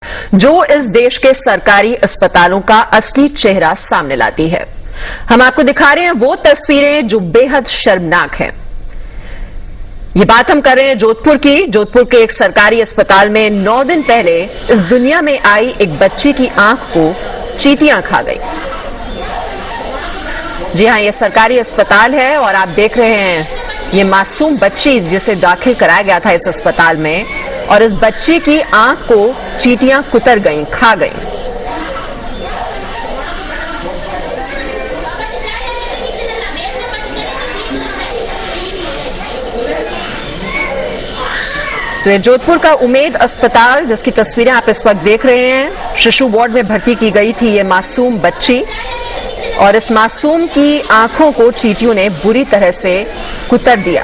जो इस देश के सरकारी अस्पतालों का असली चेहरा सामने लाती है। हम आपको दिखा रहे हैं वो तस्वीरें जो बेहद शर्मनाक हैं। ये बात हम कर रहे हैं जोधपुर की। जोधपुर के एक सरकारी अस्पताल में 9 दिन पहले इस दुनिया में आई एक बच्ची की आंख को चींटियां खा गई। जी हां, ये सरकारी अस्पताल है और आप देख रहे हैं ये मासूम बच्ची जिसे दाखिल कराया गया था इस अस्पताल में, और इस बच्ची की आंख को चींटियां कुतर गईं, खा गईं। तो ये जोधपुर का उमेद अस्पताल जिसकी तस्वीरें आप इस वक्त देख रहे हैं, शिशु वार्ड में भर्ती की गई थी ये मासूम बच्ची, और इस मासूम की आंखों को चींटियों ने बुरी तरह से कुतर दिया।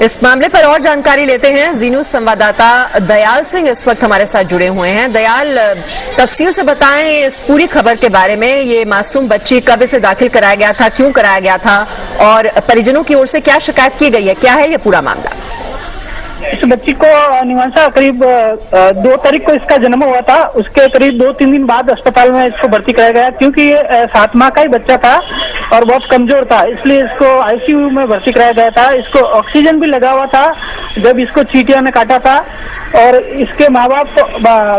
इस मामले पर और जानकारी लेते हैं। जी न्यूज संवाददाता दयाल सिंह इस वक्त हमारे साथ जुड़े हुए हैं। दयाल, तफसील से बताएं इस पूरी खबर के बारे में। ये मासूम बच्ची कब इसे दाखिल कराया गया था, क्यों कराया गया था, और परिजनों की ओर से क्या शिकायत की गई है, क्या है ये पूरा मामला? इस बच्ची को निवांशा करीब 2 तारीख को इसका जन्म हुआ था। उसके करीब 2-3 दिन बाद अस्पताल में इसको भर्ती कराया गया, क्योंकि ये 7 माह का ही बच्चा था और बहुत कमजोर था, इसलिए इसको आईसीयू में भर्ती कराया गया था। इसको ऑक्सीजन भी लगा हुआ था जब इसको चींटियों ने काटा था, और इसके माँ बाप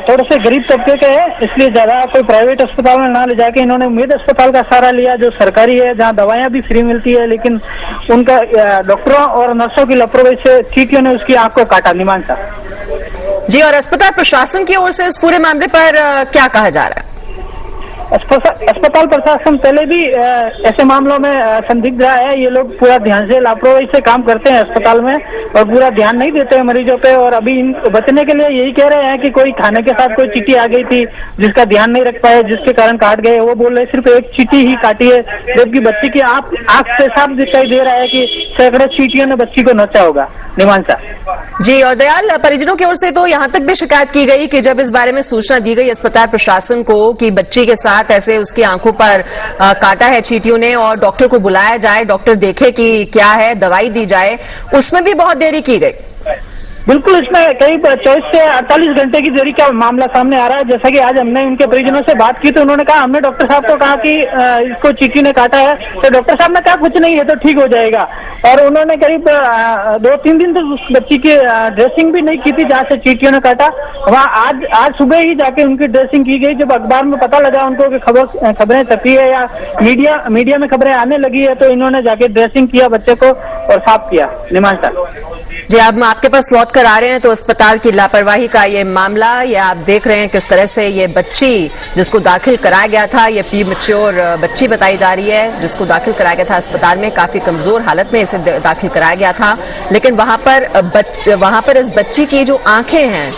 थोड़े से गरीब तबके के हैं, इसलिए ज्यादा कोई प्राइवेट अस्पताल में ना ले जाके इन्होंने उम्मीद अस्पताल का सहारा लिया, जो सरकारी है, जहाँ दवाइयाँ भी फ्री मिलती है। लेकिन उनका डॉक्टरों और नर्सों की लापरवाही से चींटियों ने उसकी आंख को काटा। निमांशा जी, और अस्पताल प्रशासन की ओर से इस पूरे मामले पर क्या कहा जा रहा है? अस्पताल प्रशासन पहले भी ऐसे मामलों में संदिग्ध रहा है। ये लोग पूरा ध्यान से लापरवाही से काम करते हैं अस्पताल में और पूरा ध्यान नहीं देते हैं मरीजों पे, और अभी इन बचने के लिए यही कह रहे हैं कि कोई खाने के साथ कोई चींटी आ गई थी जिसका ध्यान नहीं रख पाए, जिसके कारण काट गए। वो बोल रहे सिर्फ एक चींटी ही काटी है, जबकि बच्ची की आंख से साफ दिखाई दे रहा है कि सैकड़ों चींटियों ने बच्ची को नोचा होगा। निमांशा जी, और दयाल, परिजनों की ओर से तो यहाँ तक भी शिकायत की गई कि जब इस बारे में सूचना दी गई अस्पताल प्रशासन को कि बच्ची के साथ ऐसे उसकी आंखों पर काटा है चींटियों ने, और डॉक्टर को बुलाया जाए, डॉक्टर देखे कि क्या है, दवाई दी जाए, उसमें भी बहुत देरी की गई। बिल्कुल, इसमें करीब 24 से 48 घंटे की देरी का मामला सामने आ रहा है। जैसा कि आज हमने उनके परिजनों से बात की तो उन्होंने कहा, हमने डॉक्टर साहब को कहा कि इसको चींटी ने काटा है, तो डॉक्टर साहब ने कहा कुछ नहीं है तो ठीक हो जाएगा। और उन्होंने करीब 2-3 दिन तक उस बच्ची की ड्रेसिंग भी नहीं की थी जहाँ से चींटियों ने काटा। वहाँ आज सुबह ही जाके उनकी ड्रेसिंग की गई। जब अखबार में पता लगा उनको कि खबरें छपी है या मीडिया में खबरें आने लगी है, तो इन्होंने जाके ड्रेसिंग किया बच्चे को और साफ किया। निमांशा जी, अब हम आपके पास लौट कर आ रहे हैं। तो अस्पताल की लापरवाही का ये मामला, ये आप देख रहे हैं किस तरह से ये बच्ची जिसको दाखिल कराया गया था, ये प्रीमैच्योर बच्ची बताई जा रही है, जिसको दाखिल कराया गया था अस्पताल में, काफी कमजोर हालत में इसे दाखिल कराया गया था। लेकिन वहां पर इस बच्ची की जो आंखें हैं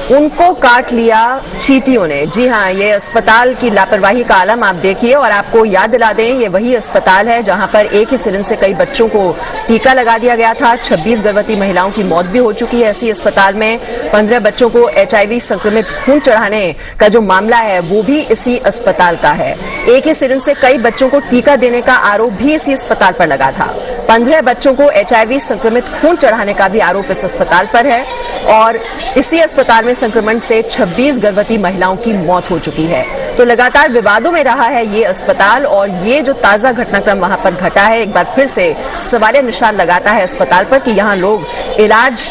उनको काट लिया चींटियों ने। जी हां, ये अस्पताल की लापरवाही का आलम आप देखिए। और आपको याद दिला दें, ये वही अस्पताल है जहां पर एक ही सिरिंज से कई बच्चों को टीका लगा दिया गया था। 26 गर्भवती महिलाओं की मौत भी हो चुकी है इसी अस्पताल में। 15 बच्चों को HIV संक्रमित खून चढ़ाने का जो मामला है वो भी इसी अस्पताल का है। एक ही सिरिंज से कई बच्चों को टीका देने का आरोप भी इसी अस्पताल पर लगा था। 15 बच्चों को HIV संक्रमित खून चढ़ाने का भी आरोप इस अस्पताल पर है, और इसी अस्पताल में संक्रमण से 26 गर्भवती महिलाओं की मौत हो चुकी है। तो लगातार विवादों में रहा है ये अस्पताल, और ये जो ताजा घटनाक्रम वहां पर घटा है एक बार फिर से सवालिया निशान लगाता है अस्पताल पर कि यहाँ लोग इलाज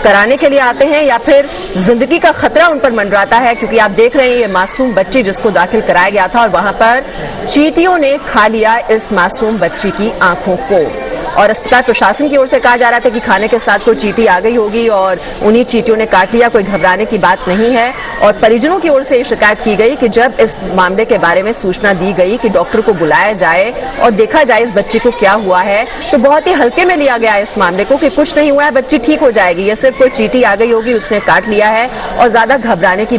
कराने के लिए आते हैं या फिर जिंदगी का खतरा उन पर मंडराता है। क्योंकि आप देख रहे हैं ये मासूम बच्ची जिसको दाखिल कराया गया था, और वहां पर चींटियों ने खा लिया इस मासूम बच्ची की आंखों को। और अस्पताल प्रशासन की ओर से कहा जा रहा था कि खाने के साथ कोई चींटी आ गई होगी और उन्हीं चींटियों ने काट लिया, कोई घबराने की बात नहीं है। और परिजनों की ओर से शिकायत की गई कि जब इस मामले के बारे में सूचना दी गई कि डॉक्टर को बुलाया जाए और देखा जाए इस बच्ची को क्या हुआ है, तो बहुत ही हल्के में लिया गया इस मामले को कि कुछ नहीं हुआ है, बच्ची ठीक हो जाएगी, ये सिर्फ कोई चींटी आ गई होगी, उसने काट लिया है, और ज्यादा घबराने की